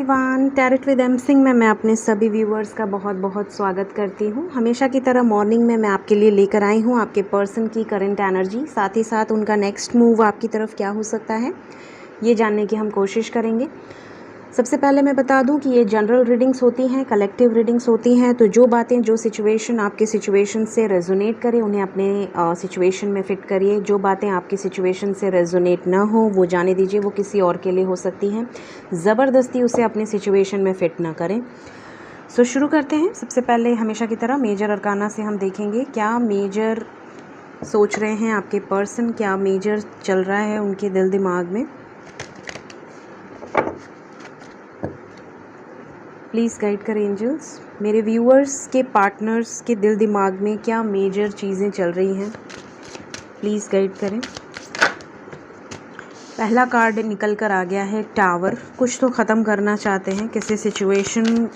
Everyone, tarot with M Singh में मैं अपने सभी व्यूअर्स का बहुत बहुत स्वागत करती हूँ। हमेशा की तरह मॉर्निंग में मैं आपके लिए लेकर आई हूँ आपके पर्सन की करंट एनर्जी, साथ ही साथ उनका नेक्स्ट मूव आपकी तरफ क्या हो सकता है ये जानने की हम कोशिश करेंगे। सबसे पहले मैं बता दूं कि ये जनरल रीडिंग्स होती हैं, कलेक्टिव रीडिंग्स होती हैं, तो जो बातें जो सिचुएशन आपके सिचुएशन से रेजोनेट करे उन्हें अपने सिचुएशन में फ़िट करिए। जो बातें आपकी सिचुएशन से रेजोनेट ना हो वो जाने दीजिए, वो किसी और के लिए हो सकती हैं। ज़बरदस्ती उसे अपने सिचुएशन में फ़िट ना करें। सो शुरू करते हैं। सबसे पहले हमेशा की तरह मेजर अरकाना से हम देखेंगे क्या मेजर सोच रहे हैं आपके पर्सन, क्या मेजर चल रहा है उनके दिल दिमाग में। प्लीज़ गाइड करें एंजल्स, मेरे व्यूअर्स के पार्टनर्स के दिल दिमाग में क्या मेजर चीज़ें चल रही हैं, प्लीज़ गाइड करें। पहला कार्ड निकल कर आ गया है टावर। कुछ तो ख़त्म करना चाहते हैं, किसी सिचुएशन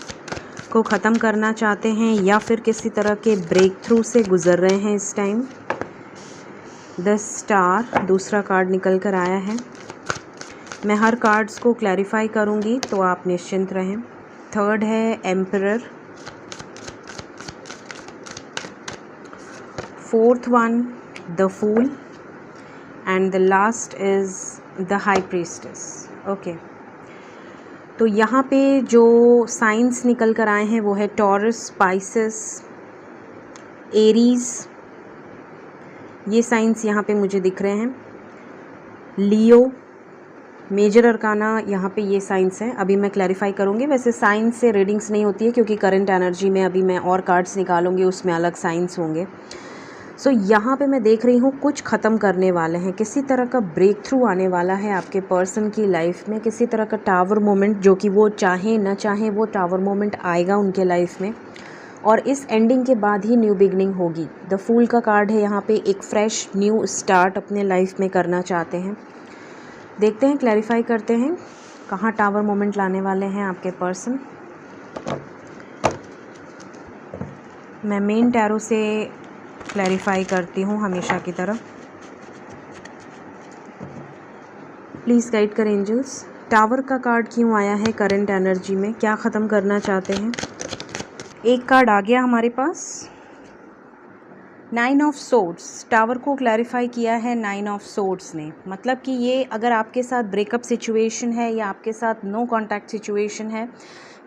को ख़त्म करना चाहते हैं या फिर किसी तरह के ब्रेक थ्रू से गुज़र रहे हैं इस टाइम। द स्टार दूसरा कार्ड निकल कर आया है। मैं हर कार्ड्स को क्लैरिफाई करूँगी तो आप निश्चिंत रहें। थर्ड है emperor, fourth one the fool and the last is the high priestess. Okay, तो यहाँ पे जो साइंस निकल कर आए हैं वो है टॉरस, पाइसेस, एरीज, ये साइंस यहाँ पे मुझे दिख रहे हैं। लियो, मेजर अरकाना यहाँ पे ये साइंस है। अभी मैं क्लैरिफाई करूँगी। वैसे साइंस से रीडिंग्स नहीं होती है क्योंकि करंट एनर्जी में अभी मैं और कार्ड्स निकालूंगी, उसमें अलग साइंस होंगे। सो यहाँ पे मैं देख रही हूँ कुछ ख़त्म करने वाले हैं, किसी तरह का ब्रेक थ्रू आने वाला है आपके पर्सन की लाइफ में, किसी तरह का टावर मोमेंट, जो कि वो चाहें ना चाहें वो टावर मोमेंट आएगा उनके लाइफ में। और इस एंडिंग के बाद ही न्यू बिगनिंग होगी। द फूल का कार्ड है यहाँ पे, एक फ्रेश न्यू स्टार्ट अपने लाइफ में करना चाहते हैं। देखते हैं, क्लैरिफाई करते हैं कहाँ टावर मोमेंट लाने वाले हैं आपके पर्सन। मैं मेन टैरो से क्लैरिफाई करती हूँ हमेशा की तरह। प्लीज़ गाइड करें एंजल्स, टावर का कार्ड क्यों आया है करंट एनर्जी में, क्या ख़त्म करना चाहते हैं। एक कार्ड आ गया हमारे पास, 9 ऑफ सोर्ड्स। टावर को क्लैरिफाई किया है 9 ऑफ सोर्ड्स ने, मतलब कि ये अगर आपके साथ ब्रेकअप सिचुएशन है या आपके साथ नो कांटेक्ट सिचुएशन है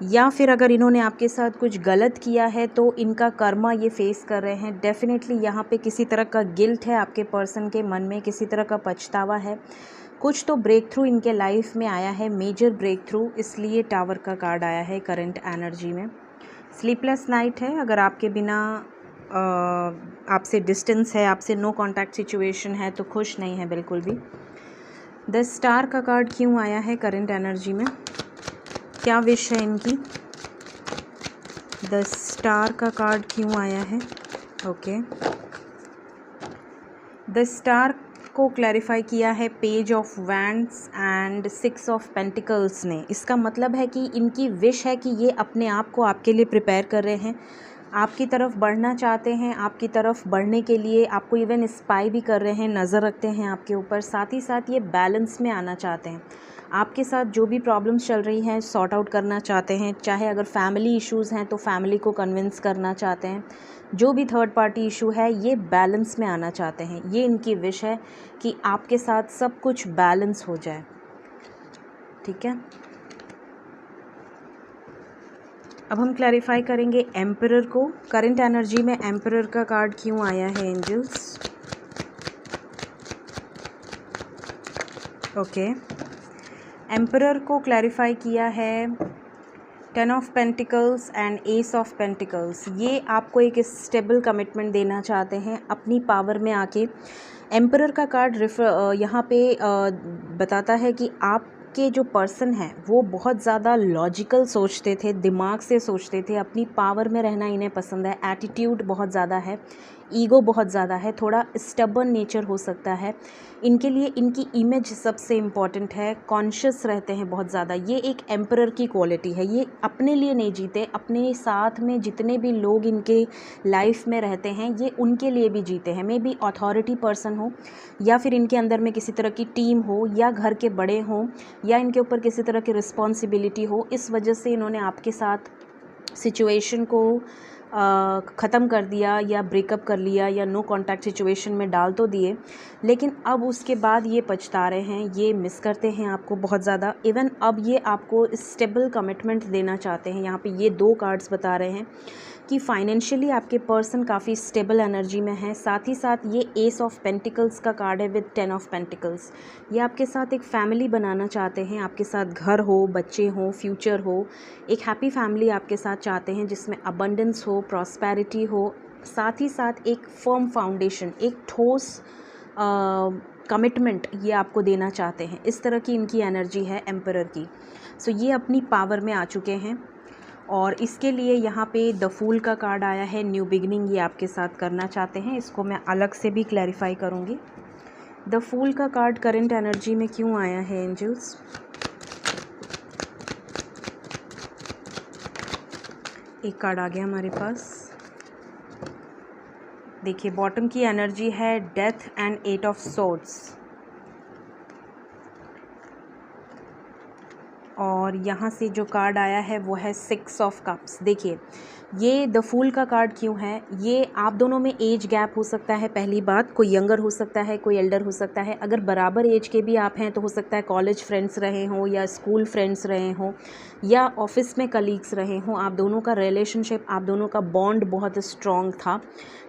या फिर अगर इन्होंने आपके साथ कुछ गलत किया है तो इनका कर्मा ये फेस कर रहे हैं। डेफिनेटली यहाँ पे किसी तरह का गिल्ट है आपके पर्सन के मन में, किसी तरह का पछतावा है। कुछ तो ब्रेक थ्रू इनके लाइफ में आया है, मेजर ब्रेक थ्रू, इसलिए टावर का कार्ड आया है करंट एनर्जी में। स्लीपलेस नाइट है, अगर आपके बिना आपसे डिस्टेंस है, आपसे नो कांटेक्ट सिचुएशन है तो खुश नहीं है बिल्कुल भी। द स्टार का कार्ड क्यों आया है करंट एनर्जी में, क्या विश है इनकी। द स्टार का कार्ड क्यों आया है। ओके, द स्टार को क्लैरिफाई किया है page of wands and 6 of pentacles ने। इसका मतलब है कि इनकी विश है कि ये अपने आप को आपके लिए प्रिपेयर कर रहे हैं, आपकी तरफ बढ़ना चाहते हैं, आपकी तरफ बढ़ने के लिए आपको इवन स्पाई भी कर रहे हैं, नज़र रखते हैं आपके ऊपर। साथ ही साथ ये बैलेंस में आना चाहते हैं, आपके साथ जो भी प्रॉब्लम्स चल रही हैं सॉर्ट आउट करना चाहते हैं। चाहे अगर फैमिली इश्यूज़ हैं तो फैमिली को कन्विंस करना चाहते हैं, जो भी थर्ड पार्टी इशू है ये बैलेंस में आना चाहते हैं। ये इनकी विश है कि आपके साथ सब कुछ बैलेंस हो जाए। ठीक है, अब हम क्लैरिफाई करेंगे एम्परर को। करंट एनर्जी में एम्परर का कार्ड क्यों आया है एंजल्स। ओके, एम्परर को क्लैरिफाई किया है 10 of pentacles and S of pentacles. ये आपको एक स्टेबल कमिटमेंट देना चाहते हैं अपनी पावर में आके। एम्परर का कार्ड यहाँ पे बताता है कि आपके जो पर्सन हैं वो बहुत ज़्यादा लॉजिकल सोचते थे, दिमाग से सोचते थे, अपनी पावर में रहना इन्हें पसंद है, एटीट्यूड बहुत ज़्यादा है, ईगो बहुत ज़्यादा है, थोड़ा स्टबर्न नेचर हो सकता है इनके लिए। इनकी इमेज सबसे इम्पॉर्टेंट है, कॉन्शियस रहते हैं बहुत ज़्यादा। ये एक एम्परर की क्वालिटी है, ये अपने लिए नहीं जीते, अपने साथ में जितने भी लोग इनके लाइफ में रहते हैं ये उनके लिए भी जीते हैं। मे बी अथॉरिटी पर्सन हो, या फिर इनके अंदर में किसी तरह की टीम हो, या घर के बड़े हों, या इनके ऊपर किसी तरह की रिस्पॉन्सिबिलिटी हो। इस वजह से इन्होंने आपके साथ सिचुएशन को ख़त्म कर दिया या ब्रेकअप कर लिया या नो कांटेक्ट सिचुएशन में डाल तो दिए, लेकिन अब उसके बाद ये पछता रहे हैं, ये मिस करते हैं आपको बहुत ज़्यादा। इवन अब ये आपको स्टेबल कमिटमेंट देना चाहते हैं। यहाँ पे ये 2 कार्ड्स बता रहे हैं कि फाइनेंशियली आपके पर्सन काफ़ी स्टेबल एनर्जी में है। साथ ही साथ ये एस ऑफ पेंटिकल्स का कार्ड है विद 10 ऑफ पेंटिकल्स। ये आपके साथ एक फ़ैमिली बनाना चाहते हैं, आपके साथ घर हो, बच्चे हों, फ्यूचर हो, एक हैप्पी फैमिली आपके साथ चाहते हैं जिसमें अबंडेंस हो, प्रॉस्पेरिटी हो। साथ ही साथ एक फर्म फाउंडेशन, एक ठोस कमिटमेंट ये आपको देना चाहते हैं। इस तरह की इनकी एनर्जी है एम्परर की। सो ये अपनी पावर में आ चुके हैं और इसके लिए यहाँ पे द फूल का कार्ड आया है, न्यू बिगिनिंग ये आपके साथ करना चाहते हैं। इसको मैं अलग से भी क्लैरिफाई करूँगी। द फूल का कार्ड करंट एनर्जी में क्यों आया है एंजल्स? एक कार्ड आ गया हमारे पास। देखिए बॉटम की एनर्जी है डेथ एंड 8 ऑफ सोर्ड्स, और यहाँ से जो कार्ड आया है वो है 6 ऑफ कप्स। देखिए ये द फूल का कार्ड क्यों है, ये आप दोनों में एज गैप हो सकता है। पहली बात, कोई यंगर हो सकता है, कोई एल्डर हो सकता है। अगर बराबर एज के भी आप हैं तो हो सकता है कॉलेज फ्रेंड्स रहे हों या स्कूल फ्रेंड्स रहे हों या ऑफिस में कलीग्स रहे हों। आप दोनों का रिलेशनशिप, आप दोनों का बॉन्ड बहुत स्ट्रॉन्ग था,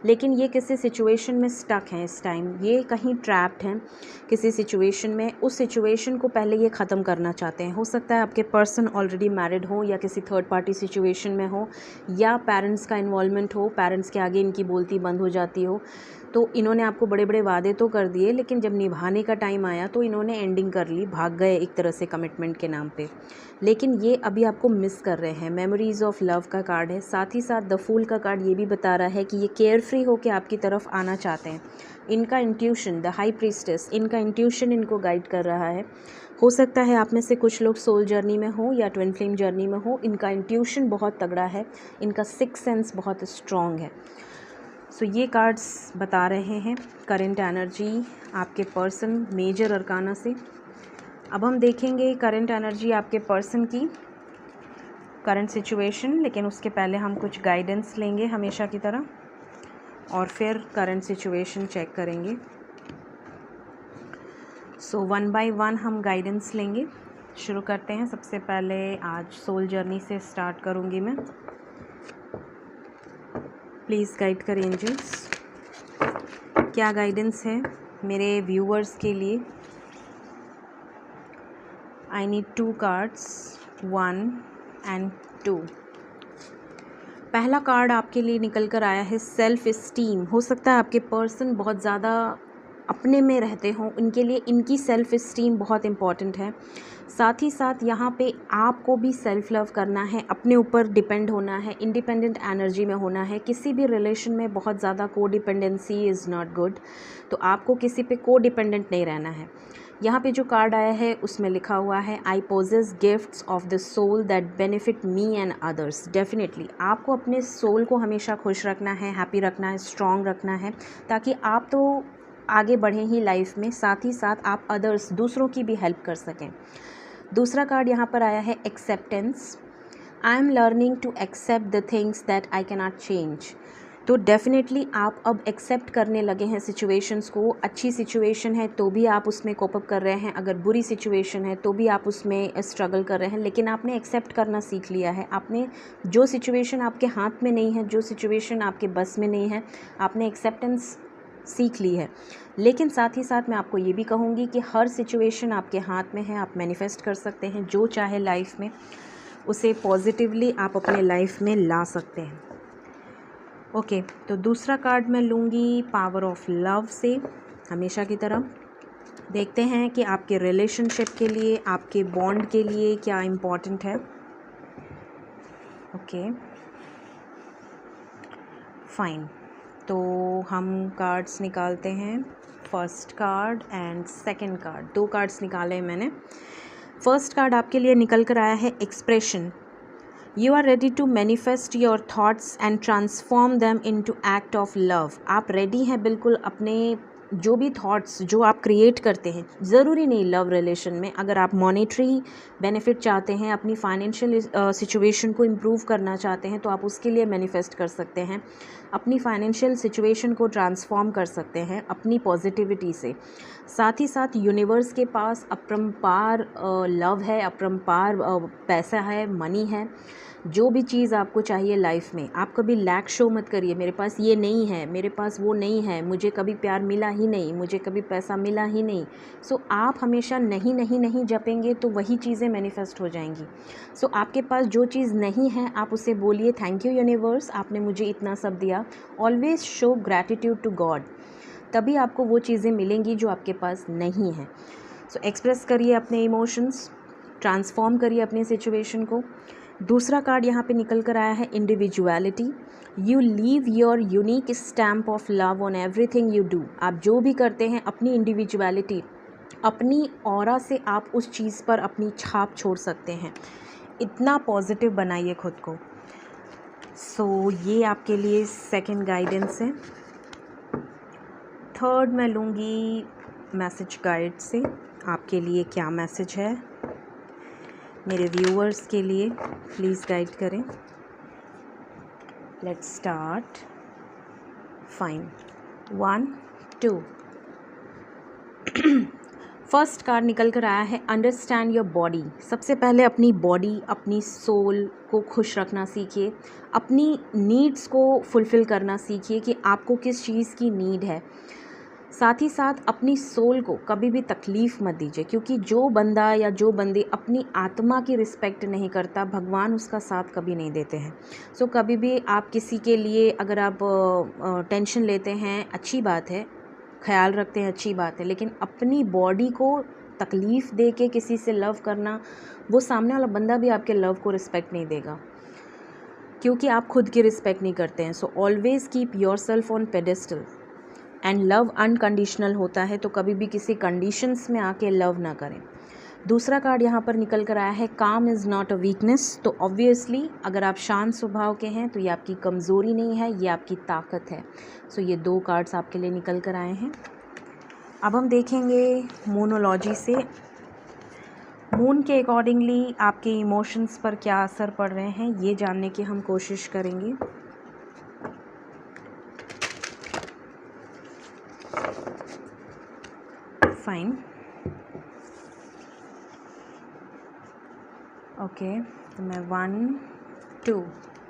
लेकिन ये किसी सिचुएशन में स्टक हैं इस टाइम। ये कहीं ट्रैप्ड हैं किसी सिचुएशन में। उस सिचुएशन को पहले ये ख़त्म करना चाहते हैं। हो सकता है आपके पर्सन ऑलरेडी मैरिड हो या किसी थर्ड पार्टी सिचुएशन में हो, या पेरेंट्स का इन्वॉल्वमेंट हो, पेरेंट्स के आगे इनकी बोलती बंद हो जाती हो। तो इन्होंने आपको बड़े बड़े वादे तो कर दिए, लेकिन जब निभाने का टाइम आया तो इन्होंने एंडिंग कर ली, भाग गए एक तरह से कमिटमेंट के नाम पे। लेकिन ये अभी आपको मिस कर रहे हैं। मेमोरीज ऑफ लव का कार्ड है। साथ ही साथ द फूल का कार्ड ये भी बता रहा है कि ये केयर फ्री होकर आपकी तरफ आना चाहते हैं। इनका इंट्यूशन, द हाई प्रीस्टेस, इनका इंट्यूशन इनको गाइड कर रहा है। हो सकता है आप में से कुछ लोग सोल जर्नी में हो या ट्विन फ्लेम जर्नी में हो। इनका इंट्यूशन बहुत तगड़ा है, इनका सिक्स सेंस बहुत स्ट्रॉन्ग है। सो ये कार्ड्स बता रहे हैं करंट एनर्जी आपके पर्सन मेजर अरकाना से। अब हम देखेंगे करंट एनर्जी आपके पर्सन की, करंट सिचुएशन, लेकिन उसके पहले हम कुछ गाइडेंस लेंगे हमेशा की तरह और फिर करंट सिचुएशन चेक करेंगे। सो 1 बाय 1 हम गाइडेंस लेंगे। शुरू करते हैं। सबसे पहले आज सोल जर्नी से स्टार्ट करूंगी मैं। प्लीज़ गाइड करें एंजल्स, क्या गाइडेंस है मेरे व्यूअर्स के लिए। आई नीड 2 कार्ड्स, 1 एंड 2। पहला कार्ड आपके लिए निकल कर आया है सेल्फ इस्टीम। हो सकता है आपके पर्सन बहुत ज़्यादा अपने में रहते हों, उनके लिए इनकी सेल्फ इस्टीम बहुत इम्पॉर्टेंट है। साथ ही साथ यहाँ पे आपको भी सेल्फ लव करना है, अपने ऊपर डिपेंड होना है, इंडिपेंडेंट एनर्जी में होना है। किसी भी रिलेशन में बहुत ज़्यादा को डिपेंडेंसी इज़ नॉट गुड, तो आपको किसी पे को डिपेंडेंट नहीं रहना है। यहाँ पे जो कार्ड आया है उसमें लिखा हुआ है I possess gifts of the soul that benefit me and others. Definitely आपको अपने सोल को हमेशा खुश रखना है, हैप्पी रखना है, स्ट्रॉन्ग रखना है, ताकि आप तो आगे बढ़ें ही लाइफ में, साथ ही साथ आप अदर्स, दूसरों की भी हेल्प कर सकें। दूसरा कार्ड यहाँ पर आया है acceptance. I am learning to accept the things that I can not change. तो डेफिनेटली आप अब एक्सेप्ट करने लगे हैं सिचुएशंस को। अच्छी सिचुएशन है तो भी आप उसमें कोप अप कर रहे हैं, अगर बुरी सिचुएशन है तो भी आप उसमें स्ट्रगल कर रहे हैं, लेकिन आपने एक्सेप्ट करना सीख लिया है। आपने जो सिचुएशन आपके हाथ में नहीं है, जो सिचुएशन आपके बस में नहीं है, आपने एक्सेप्टेंस सीख ली है। लेकिन साथ ही साथ मैं आपको ये भी कहूँगी कि हर सिचुएशन आपके हाथ में है, आप मैनिफेस्ट कर सकते हैं जो चाहे लाइफ में, उसे पॉजिटिवली आप अपने लाइफ में ला सकते हैं। ओके, तो दूसरा कार्ड मैं लूँगी पावर ऑफ लव से, हमेशा की तरह। देखते हैं कि आपके रिलेशनशिप के लिए, आपके बॉन्ड के लिए क्या इम्पोर्टेंट है। Okay fine. तो हम कार्ड्स निकालते हैं, first card and second card. 2 cards निकाले हैं मैंने। फर्स्ट कार्ड आपके लिए निकल कर आया है expression. You are ready to manifest your thoughts and transform them into act of love. आप रेडी हैं बिल्कुल अपने जो भी थॉट्स जो आप क्रिएट करते हैं, ज़रूरी नहीं लव रिलेशन में, अगर आप मॉनेटरी बेनिफिट चाहते हैं, अपनी फाइनेंशियल सिचुएशन को इम्प्रूव करना चाहते हैं, तो आप उसके लिए मैनिफेस्ट कर सकते हैं। अपनी फाइनेंशियल सिचुएशन को ट्रांसफॉर्म कर सकते हैं अपनी पॉजिटिविटी से। साथ ही साथ यूनिवर्स के पास अपरंपार लव है, अपरंपार पैसा है, मनी है। जो भी चीज़ आपको चाहिए लाइफ में, आप कभी लैक शो मत करिए, मेरे पास ये नहीं है, मेरे पास वो नहीं है, मुझे कभी प्यार मिला ही नहीं, मुझे कभी पैसा मिला ही नहीं। सो आप हमेशा नहीं नहीं नहीं जपेंगे तो वही चीज़ें मैनिफेस्ट हो जाएंगी। सो आपके पास जो चीज़ नहीं है आप उसे बोलिए, थैंक यू यूनिवर्स, आपने मुझे इतना सब दिया। Always show gratitude to God, तभी आपको वो चीज़ें मिलेंगी जो आपके पास नहीं है। सो एक्सप्रेस करिए अपने इमोशंस, ट्रांसफॉर्म करिए अपनी सिचुएशन को। दूसरा कार्ड यहाँ पे निकल कर आया है individuality. You leave your unique stamp of love on everything you do. आप जो भी करते हैं अपनी इंडिविजुअलिटी, अपनी ऑरा से आप उस चीज़ पर अपनी छाप छोड़ सकते हैं। इतना पॉजिटिव बनाइए खुद को। सो ये आपके लिए सेकंड गाइडेंस है। थर्ड मैं लूँगी मैसेज गाइड से, आपके लिए क्या मैसेज है मेरे व्यूअर्स के लिए, प्लीज़ गाइड करें। Let's start. Fine, 1 2। First card निकल कर आया है अंडरस्टैंड योर बॉडी। सबसे पहले अपनी बॉडी, अपनी सोल को खुश रखना सीखिए, अपनी नीड्स को फुलफ़िल करना सीखिए कि आपको किस चीज़ की नीड है। साथ ही साथ अपनी सोल को कभी भी तकलीफ़ मत दीजिए, क्योंकि जो बंदा या जो बंदी अपनी आत्मा की रिस्पेक्ट नहीं करता, भगवान उसका साथ कभी नहीं देते हैं। सो कभी भी आप किसी के लिए अगर आप टेंशन लेते हैं, अच्छी बात है, ख्याल रखते हैं, अच्छी बात है, लेकिन अपनी बॉडी को तकलीफ़ दे के किसी से लव करना, वो सामने वाला बंदा भी आपके लव को रिस्पेक्ट नहीं देगा, क्योंकि आप खुद की रिस्पेक्ट नहीं करते हैं। So always keep your self on pedestal. And love unconditional होता है, तो कभी भी किसी कंडीशंस में आके लव ना करें। दूसरा कार्ड यहाँ पर निकल कर आया है काम इज़ नॉट अ वीकनेस। तो ऑब्वियसली अगर आप शांत स्वभाव के हैं तो ये आपकी कमज़ोरी नहीं है, ये आपकी ताकत है। सो ये 2 कार्ड्स आपके लिए निकल कर आए हैं। अब हम देखेंगे मूनोलॉजी से, मून के अकॉर्डिंगली आपके इमोशंस पर क्या असर पड़ रहे हैं ये जानने की हम कोशिश करेंगे। फाइन, ओके, तो मैं 1 2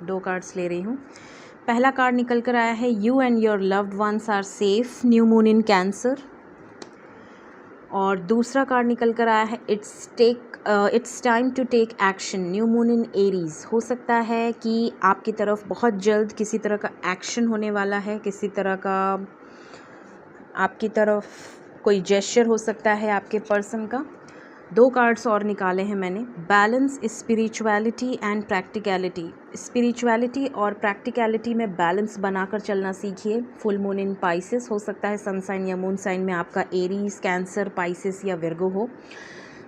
2 कार्ड्स ले रही हूँ। पहला कार्ड निकल कर आया है you and your loved ones are safe, new moon in Cancer. और दूसरा कार्ड निकल कर आया है it's time to take action, new moon in Aries. हो सकता है कि आपकी तरफ बहुत जल्द किसी तरह का एक्शन होने वाला है, किसी तरह का आपकी तरफ कोई जेस्चर हो सकता है आपके पर्सन का। 2 कार्ड्स और निकाले हैं मैंने, balance spirituality and practicality. Spirituality और प्रैक्टिकलिटी में बैलेंस बनाकर चलना सीखिए। फुल मून इन पाइसेस, हो सकता है सन साइन या मून साइन में आपका एरीज, कैंसर, पाइसेस या विर्गो हो।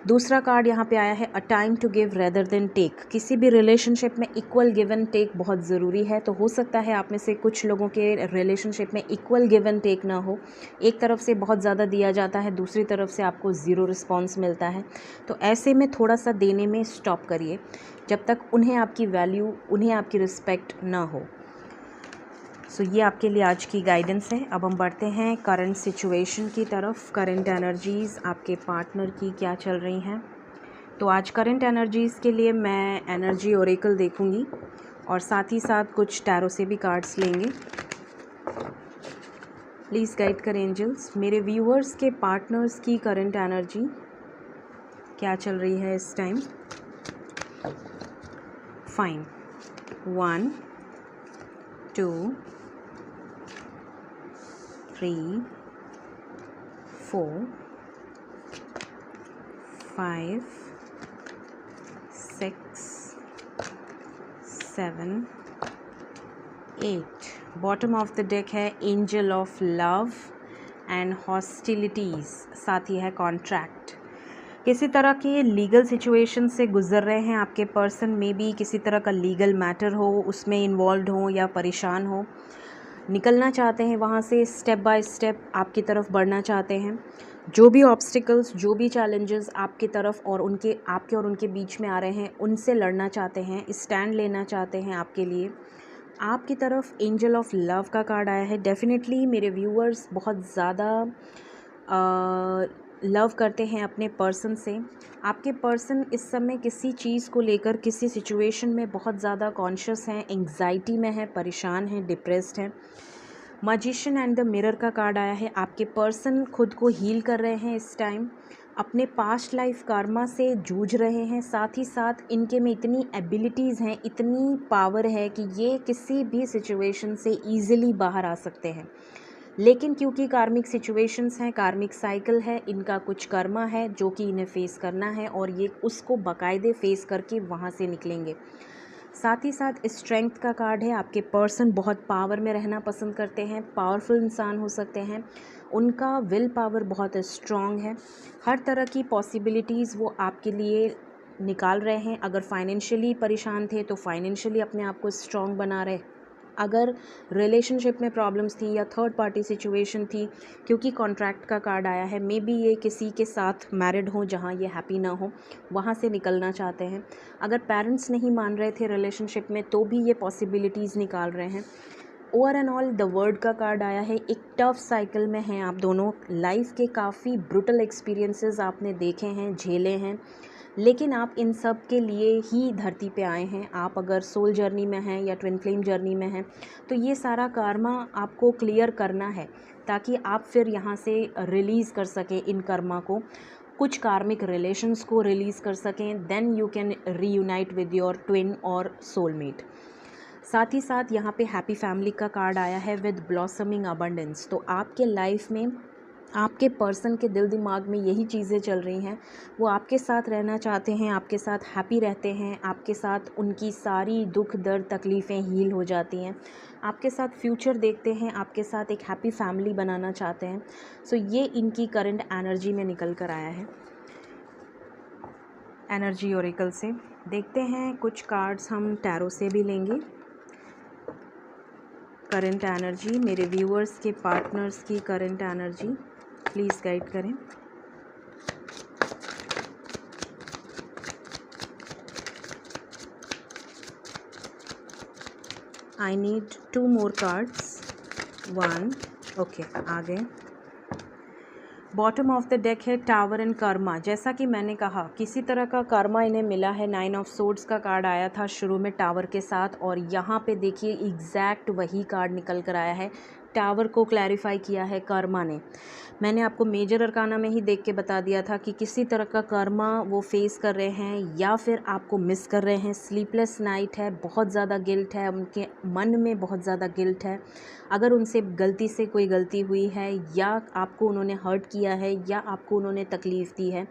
दूसरा कार्ड यहाँ पे आया है a time to give rather than take. किसी भी रिलेशनशिप में इक्वल गिव एंड टेक बहुत ज़रूरी है। तो हो सकता है आप में से कुछ लोगों के रिलेशनशिप में इक्वल गिव एंड टेक ना हो, एक तरफ से बहुत ज़्यादा दिया जाता है, दूसरी तरफ से आपको ज़ीरो रिस्पॉन्स मिलता है। तो ऐसे में थोड़ा सा देने में स्टॉप करिए जब तक उन्हें आपकी वैल्यू, उन्हें आपकी रिस्पेक्ट ना हो। सो ये आपके लिए आज की गाइडेंस है। अब हम बढ़ते हैं करंट सिचुएशन की तरफ। करंट एनर्जीज़ आपके पार्टनर की क्या चल रही हैं। तो आज करंट एनर्जीज़ के लिए मैं एनर्जी ओरेकल देखूंगी और साथ ही साथ कुछ टैरो से भी कार्ड्स लेंगे। प्लीज़ गाइड करें एंजल्स, मेरे व्यूअर्स के पार्टनर्स की करंट एनर्जी क्या चल रही है इस time. Fine, 1 2 3 4 5 6 7 8। Bottom of the deck है angel of love and hostilities, साथ ही है कॉन्ट्रैक्ट। किसी तरह के लीगल सिचुएशन से गुज़र रहे हैं आपके पर्सन, में भी किसी तरह का लीगल मैटर हो, उसमें इन्वॉल्व हो या परेशान हो, निकलना चाहते हैं वहाँ से, स्टेप बाय स्टेप आपकी तरफ बढ़ना चाहते हैं। जो भी ऑब्स्टिकल्स, जो भी चैलेंजेस आपकी तरफ और उनके बीच में आ रहे हैं, उनसे लड़ना चाहते हैं, स्टैंड लेना चाहते हैं आपके लिए। आपकी तरफ एंजल ऑफ लव का कार्ड आया है। डेफिनेटली मेरे व्यूअर्स बहुत ज़्यादा लव करते हैं अपने पर्सन से। आपके पर्सन इस समय किसी चीज़ को लेकर, किसी सिचुएशन में बहुत ज़्यादा कॉन्शियस हैं, एंग्जाइटी में है, परेशान हैं, डिप्रेस्ड हैं। मैजिशियन एंड द मिरर का कार्ड आया है। आपके पर्सन खुद को हील कर रहे हैं इस टाइम, अपने पास्ट लाइफ कर्मा से जूझ रहे हैं। साथ ही साथ इनके में इतनी एबिलिटीज़ हैं, इतनी पावर है कि ये किसी भी सिचुएशन से ईज़िली बाहर आ सकते हैं। लेकिन क्योंकि कार्मिक सिचुएशंस हैं, कार्मिक साइकिल है, इनका कुछ कर्मा है जो कि इन्हें फेस करना है और ये उसको बाकायदे फेस करके वहाँ से निकलेंगे। साथ ही साथ स्ट्रेंथ का कार्ड है। आपके पर्सन बहुत पावर में रहना पसंद करते हैं, पावरफुल इंसान हो सकते हैं, उनका विल पावर बहुत स्ट्रॉन्ग है। हर तरह की पॉसिबिलिटीज़ वो आपके लिए निकाल रहे हैं। अगर फाइनेंशियली परेशान थे तो फाइनेंशियली अपने आप को स्ट्रॉन्ग बना रहे। अगर रिलेशनशिप में प्रॉब्लम्स थी या थर्ड पार्टी सिचुएशन थी, क्योंकि कॉन्ट्रैक्ट का कार्ड आया है, मे बी ये किसी के साथ मैरिड हो जहाँ ये हैप्पी ना हो, वहाँ से निकलना चाहते हैं। अगर पेरेंट्स नहीं मान रहे थे रिलेशनशिप में तो भी ये पॉसिबिलिटीज़ निकाल रहे हैं। Over and all the word का कार्ड आया है। एक टफ साइकिल में हैं आप दोनों, लाइफ के काफ़ी ब्रूटल एक्सपीरियंसेस आपने देखे हैं, झेले हैं, लेकिन आप इन सब के लिए ही धरती पे आए हैं। आप अगर सोल जर्नी में हैं या ट्विन फ्लेम जर्नी में हैं तो ये सारा कर्मा आपको क्लियर करना है ताकि आप फिर यहाँ से रिलीज़ कर सकें इन कर्मा को, कुछ कार्मिक रिलेशंस को रिलीज़ कर सकें। Then you can reunite with your twin और सोलमेट। साथ ही साथ यहाँ पे हैप्पी फैमिली का कार्ड आया है विद ब्लॉसमिंग अबंडेंस। तो आपके लाइफ में आपके पर्सन के दिल दिमाग में यही चीज़ें चल रही हैं, वो आपके साथ रहना चाहते हैं, आपके साथ हैप्पी रहते हैं, आपके साथ उनकी सारी दुख दर्द तकलीफ़ें हील हो जाती हैं, आपके साथ फ्यूचर देखते हैं, आपके साथ एक हैप्पी फैमिली बनाना चाहते हैं। सो ये इनकी करंट एनर्जी में निकल कर आया है। एनर्जी ओरेकल से देखते हैं, कुछ कार्ड्स हम टैरो से भी लेंगे। करंट एनर्जी, मेरे व्यूअर्स के पार्टनर्स की करंट एनर्जी प्लीज़ गाइड करें। I need 2 more cards. 1 okay, आ गए। बॉटम ऑफ द डेक है टावर एंड कर्मा। जैसा कि मैंने कहा, किसी तरह का कर्मा इन्हें मिला है। 9 ऑफ सोर्ड्स का कार्ड आया था शुरू में टावर के साथ, और यहाँ पे देखिए एग्जैक्ट वही कार्ड निकल कर आया है। टावर को क्लैरिफाई किया है कर्मा ने। मैंने आपको मेजर अरकाना में ही देख के बता दिया था कि किसी तरह का कर्मा वो फेस कर रहे हैं या फिर आपको मिस कर रहे हैं। स्लीपलेस नाइट है, बहुत ज़्यादा गिल्ट है, उनके मन में बहुत ज़्यादा गिल्ट है। अगर उनसे गलती से कोई गलती हुई है या आपको उन्होंने हर्ट किया है या आपको उन्होंने तकलीफ़ दी है,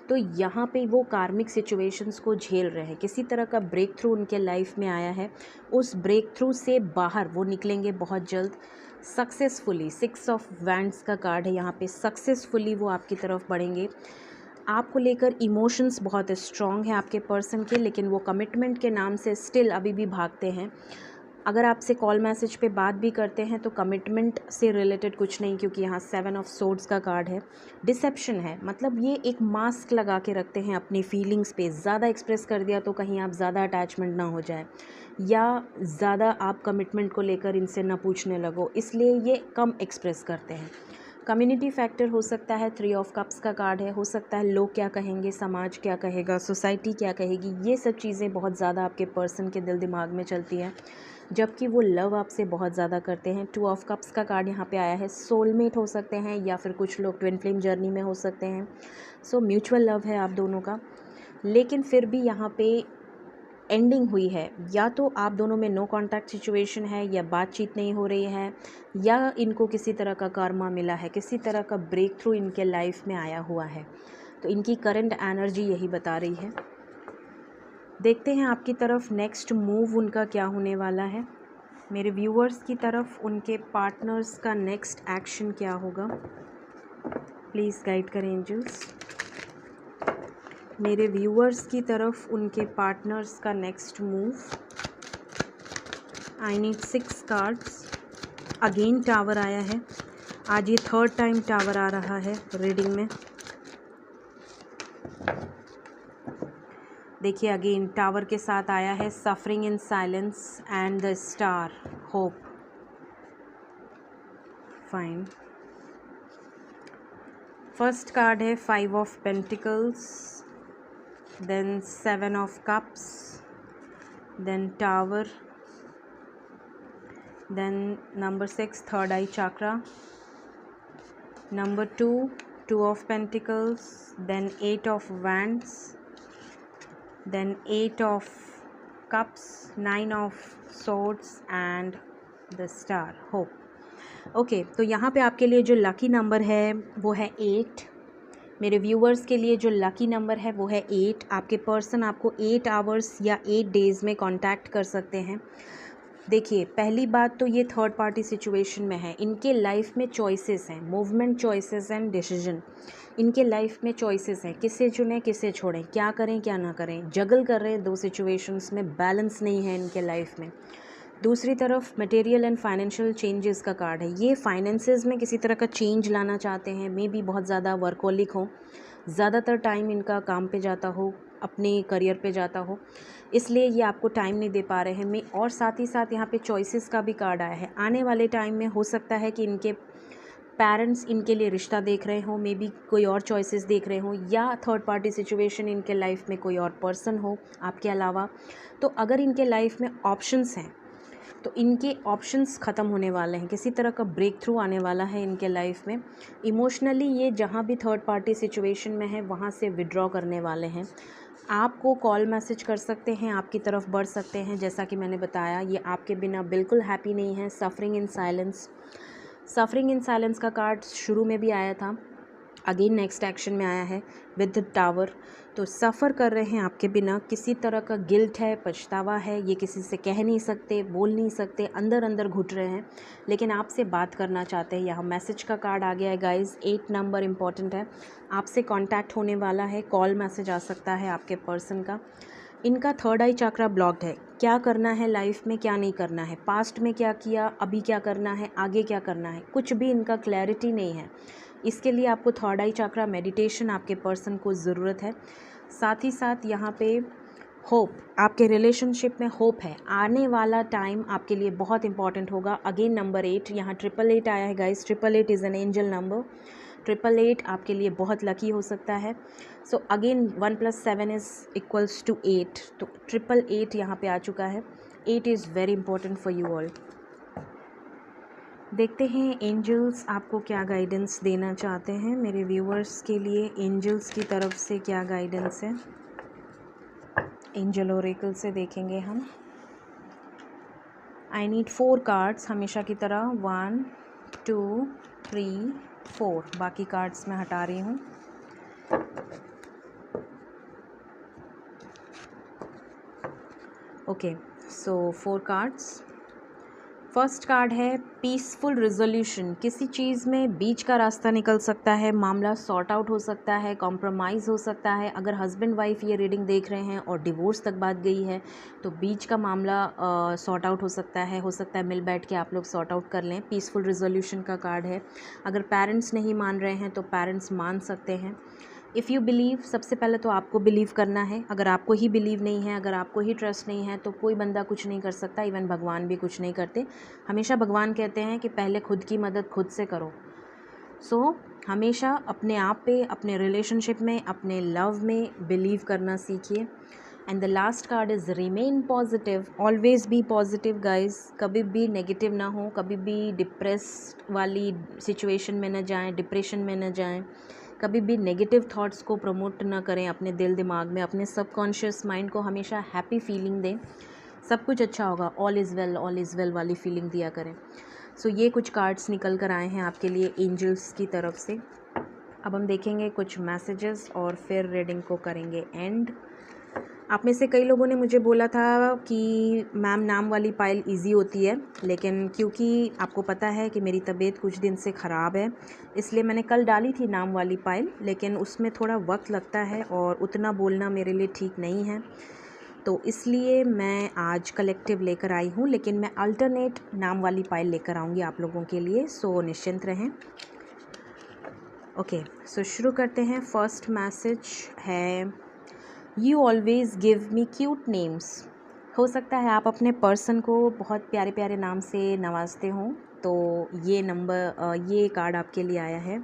तो यहाँ पे वो कार्मिक सिचुएशंस को झेल रहे हैं। किसी तरह का ब्रेक थ्रू उनके लाइफ में आया है, उस ब्रेक थ्रू से बाहर वो निकलेंगे बहुत जल्द सक्सेसफुली। 6 ऑफ वैंड्स का कार्ड है यहाँ पे, सक्सेसफुली वो आपकी तरफ बढ़ेंगे। आपको लेकर इमोशंस बहुत स्ट्रॉन्ग हैं आपके पर्सन के, लेकिन वो कमिटमेंट के नाम से स्टिल अभी भी भागते हैं। अगर आपसे कॉल मैसेज पे बात भी करते हैं तो कमिटमेंट से रिलेटेड कुछ नहीं, क्योंकि यहाँ 7 ऑफ सोर्ड्स का कार्ड है। डिसेप्शन है, मतलब ये एक मास्क लगा के रखते हैं अपनी फीलिंग्स पे। ज़्यादा एक्सप्रेस कर दिया तो कहीं आप ज़्यादा अटैचमेंट ना हो जाए या ज़्यादा आप कमिटमेंट को लेकर इनसे ना पूछने लगो, इसलिए ये कम एक्सप्रेस करते हैं। कम्युनिटी फैक्टर हो सकता है। 3 ऑफ कप्स का कार्ड है, हो सकता है लोग क्या कहेंगे, समाज क्या कहेगा, सोसाइटी क्या कहेगी, ये सब चीज़ें बहुत ज़्यादा आपके पर्सन के दिल दिमाग में चलती हैं, जबकि वो लव आपसे बहुत ज़्यादा करते हैं। 2 ऑफ कप्स का कार्ड यहाँ पे आया है। सोलमेट हो सकते हैं या फिर कुछ लोग ट्विन फ्लेम जर्नी में हो सकते हैं। सो म्यूचुअल लव है आप दोनों का, लेकिन फिर भी यहाँ पे एंडिंग हुई है। या तो आप दोनों में नो कांटेक्ट सिचुएशन है, या बातचीत नहीं हो रही है, या इनको किसी तरह का कर्मा मिला है, किसी तरह का ब्रेक थ्रू इनके लाइफ में आया हुआ है। तो इनकी करंट एनर्जी यही बता रही है। देखते हैं आपकी तरफ नेक्स्ट मूव उनका क्या होने वाला है। मेरे व्यूअर्स की तरफ उनके पार्टनर्स का नेक्स्ट एक्शन क्या होगा, प्लीज़ गाइड करें एंजल्स। मेरे व्यूअर्स की तरफ उनके पार्टनर्स का next move. I need 6 cards. Again tower आया है, आज ये 3rd टाइम टावर आ रहा है रीडिंग में। देखिए अगेन टावर के साथ आया है suffering in silence and the star hope. Fine. First card है 5 of pentacles, then 7 of cups, then tower, then number 6 third eye chakra, number 2 of pentacles, then 8 of wands, then 8 of cups, 9 of swords and the star hope। Okay तो यहाँ पे आपके लिए जो lucky number है वो है 8। मेरे व्यूअर्स के लिए जो लकी नंबर है वो है 8। आपके पर्सन आपको 8 आवर्स या 8 डेज़ में कांटेक्ट कर सकते हैं। देखिए पहली बात तो ये 3rd पार्टी सिचुएशन में है, इनके लाइफ में चॉइसेस हैं, मूवमेंट चॉइसेस एंड डिसीजन। इनके लाइफ में चॉइसेस हैं, किसे चुनें किसे छोड़ें, क्या करें क्या ना करें, जगल कर रहे हैं 2 सिचुएशंस में, बैलेंस नहीं है इनके लाइफ में। दूसरी तरफ मटेरियल एंड फाइनेंशियल चेंजेस का कार्ड है, ये फाइनेंसेस में किसी तरह का चेंज लाना चाहते हैं, मे बी बहुत ज़्यादा वर्कोलिक हो, ज़्यादातर टाइम इनका काम पे जाता हो, अपने करियर पे जाता हो, इसलिए ये आपको टाइम नहीं दे पा रहे हैं। और साथ ही साथ यहाँ पे चॉइसेस का भी कार्ड आया है। आने वाले टाइम में हो सकता है कि इनके पेरेंट्स इनके लिए रिश्ता देख रहे हों, मे बी कोई और चॉइसेस देख रहे हों, या 3rd पार्टी सिचुएशन इनके लाइफ में कोई और पर्सन हो आपके अलावा। तो अगर इनके लाइफ में ऑप्शंस हैं तो इनके ऑप्शंस ख़त्म होने वाले हैं, किसी तरह का ब्रेक थ्रू आने वाला है इनके लाइफ में। इमोशनली ये जहाँ भी 3rd पार्टी सिचुएशन में है वहाँ से विड्रॉ करने वाले हैं। आपको कॉल मैसेज कर सकते हैं, आपकी तरफ बढ़ सकते हैं। जैसा कि मैंने बताया ये आपके बिना बिल्कुल हैप्पी नहीं है। Suffering in silence, suffering in silence का कार्ड शुरू में भी आया था, अगेन नेक्स्ट एक्शन में आया है विद द टावर। तो सफ़र कर रहे हैं आपके बिना, किसी तरह का गिल्ट है, पछतावा है, ये किसी से कह नहीं सकते, बोल नहीं सकते, अंदर अंदर घुट रहे हैं, लेकिन आपसे बात करना चाहते हैं। यहाँ मैसेज का कार्ड आ गया है गाइस, 8 नंबर इंपॉर्टेंट है, आपसे कांटेक्ट होने वाला है, कॉल मैसेज आ सकता है आपके पर्सन का। इनका 3rd आई चक्रा ब्लॉक्ड है, क्या करना है लाइफ में क्या नहीं करना है, पास्ट में क्या किया, अभी क्या करना है, आगे क्या करना है, कुछ भी इनका क्लैरिटी नहीं है। इसके लिए आपको 3rd आई चक्रा मेडिटेशन आपके पर्सन को ज़रूरत है। साथ ही साथ यहाँ पे होप, आपके रिलेशनशिप में होप है, आने वाला टाइम आपके लिए बहुत इंपॉर्टेंट होगा। अगेन नंबर 8, यहाँ 888 आया है guys, 888 is an angel number, 888 आपके लिए बहुत लकी हो सकता है। So again 1 + 7 is equals to 8, तो 888 यहाँ पे आ चुका है। 8 is very important for you all. देखते हैं एंजल्स आपको क्या गाइडेंस देना चाहते हैं। मेरे व्यूअर्स के लिए एंजल्स की तरफ से क्या गाइडेंस है, एंजल ओरेकल से देखेंगे हम। आई नीड 4 कार्ड्स हमेशा की तरह, 1 2 3 4, बाकी कार्ड्स मैं हटा रही हूँ। Okay so 4 cards. First card है पीसफुल रिजोल्यूशन, किसी चीज़ में बीच का रास्ता निकल सकता है, मामला सॉर्ट आउट हो सकता है, कॉम्प्रोमाइज़ हो सकता है। अगर हस्बैंड वाइफ ये रीडिंग देख रहे हैं और डिवोर्स तक बात गई है तो बीच का मामला सॉर्ट आउट हो सकता है मिल बैठ के आप लोग सॉर्ट आउट कर लें। पीसफुल रिजोल्यूशन का कार्ड है। अगर पेरेंट्स नहीं मान रहे हैं तो पेरेंट्स मान सकते हैं। इफ़ यू बिलीव, सबसे पहले तो आपको बिलीव करना है। अगर आपको ही बिलीव नहीं है, अगर आपको ही ट्रस्ट नहीं है तो कोई बंदा कुछ नहीं कर सकता, इवन भगवान भी कुछ नहीं करते। हमेशा भगवान कहते हैं कि पहले खुद की मदद खुद से करो। सो हमेशा अपने आप पे, अपने रिलेशनशिप में, अपने लव में बिलीव करना सीखिए। And the last card is remain positive, always B positive guys. कभी भी नेगेटिव ना हो, कभी भी डिप्रेस्ड वाली सिचुएशन में न जाएं, डिप्रेशन में न जाएं, कभी भी नेगेटिव थॉट्स को प्रमोट ना करें अपने दिल दिमाग में। अपने सबकॉन्शियस माइंड को हमेशा हैप्पी फीलिंग दें, सब कुछ अच्छा होगा, ऑल इज़ वेल वाली फीलिंग दिया करें। सो ये कुछ कार्ड्स निकल कर आए हैं आपके लिए एंजल्स की तरफ से। अब हम देखेंगे कुछ मैसेजेस और फिर रीडिंग को करेंगे एंड। आप में से कई लोगों ने मुझे बोला था कि मैम नाम वाली पाइल इजी होती है, लेकिन क्योंकि आपको पता है कि मेरी तबीयत कुछ दिन से ख़राब है, इसलिए मैंने कल डाली थी नाम वाली पाइल, लेकिन उसमें थोड़ा वक्त लगता है और उतना बोलना मेरे लिए ठीक नहीं है, तो इसलिए मैं आज कलेक्टिव लेकर आई हूँ। लेकिन मैं अल्टरनेट नाम वाली पाइल लेकर आऊँगी आप लोगों के लिए, सो निश्चिंत रहें। ओके, सो शुरू करते हैं। फर्स्ट मैसेज है, you always give me cute names. हो सकता है आप अपने पर्सन को बहुत प्यारे प्यारे नाम से नवाजते हों, तो ये कार्ड आपके लिए आया है।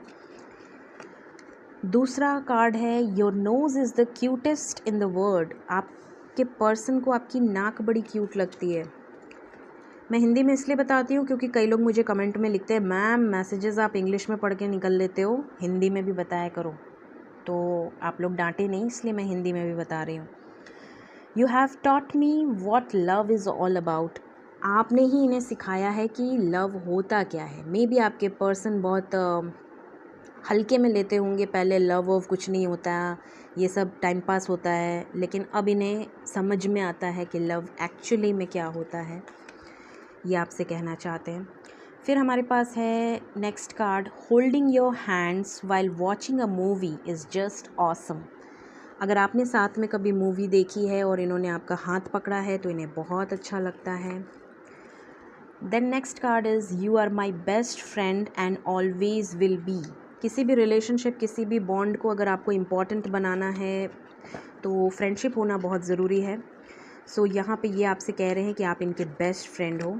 दूसरा कार्ड है, your nose is the cutest in the world. आपके पर्सन को आपकी नाक बड़ी क्यूट लगती है। मैं हिंदी में इसलिए बताती हूँ क्योंकि कई लोग मुझे कमेंट में लिखते हैं, मैम मैसेजेस आप इंग्लिश में पढ़ के निकल लेते हो, हिंदी में भी बताया करो। तो आप लोग डांटे नहीं, इसलिए मैं हिंदी में भी बता रही हूँ। You have taught me what love is all about. आपने ही इन्हें सिखाया है कि लव होता क्या है। मे बी आपके पर्सन बहुत हल्के में लेते होंगे, पहले लव वव कुछ नहीं होता, ये सब टाइम पास होता है, लेकिन अब इन्हें समझ में आता है कि लव एक्चुअली में क्या होता है, ये आपसे कहना चाहते हैं। फिर हमारे पास है next card, holding your hands while watching a movie is just awesome. अगर आपने साथ में कभी मूवी देखी है और इन्होंने आपका हाथ पकड़ा है तो इन्हें बहुत अच्छा लगता है। Then next card is, you are my best friend and always will be. किसी भी रिलेशनशिप, किसी भी बॉन्ड को अगर आपको इम्पॉर्टेंट बनाना है तो फ्रेंडशिप होना बहुत ज़रूरी है। सो यहाँ पे ये आपसे कह रहे हैं कि आप इनके बेस्ट फ्रेंड हो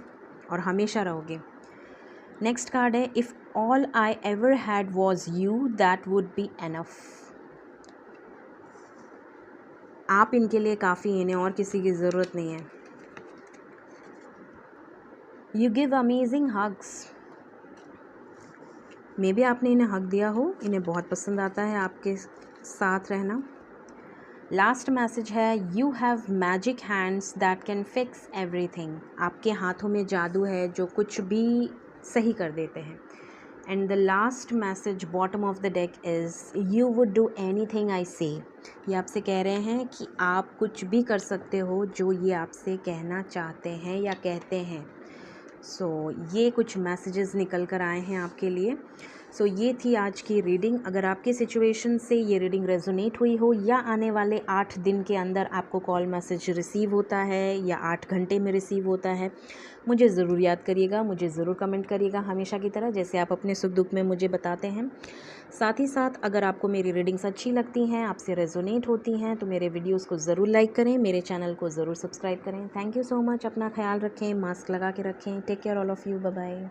और हमेशा रहोगे। नेक्स्ट कार्ड है, if all I ever had was you that would be enough. आप इनके लिए काफ़ी हैं, इन्हें और किसी की ज़रूरत नहीं है। You give amazing hugs. May be आपने इन्हें हक दिया हो, इन्हें बहुत पसंद आता है आपके साथ रहना। लास्ट मैसेज है, you have magic hands that can fix everything. आपके हाथों में जादू है जो कुछ भी सही कर देते हैं। And the last message bottom of the deck is, you would do any thing I से। ये आपसे कह रहे हैं कि आप कुछ भी कर सकते हो जो ये आपसे कहना चाहते हैं या कहते हैं। सो ये कुछ मैसेजेस निकल कर आए हैं आपके लिए। सो ये थी आज की रीडिंग। अगर आपकी सिचुएशन से ये रीडिंग रेजोनेट हुई हो या आने वाले 8 दिन के अंदर आपको कॉल मैसेज रिसीव होता है या 8 घंटे में रिसीव होता है, मुझे ज़रूर याद करिएगा, मुझे ज़रूर कमेंट करिएगा, हमेशा की तरह जैसे आप अपने सुख दुख में मुझे बताते हैं। साथ ही साथ अगर आपको मेरी रीडिंग्स अच्छी लगती हैं, आपसे रेजोनेट होती हैं, तो मेरे वीडियोज़ को ज़रूर लाइक करें, मेरे चैनल को ज़रूर सब्सक्राइब करें। Thank you so much. अपना ख्याल रखें, मास्क लगा के रखें। Take care all of you. Bye bye.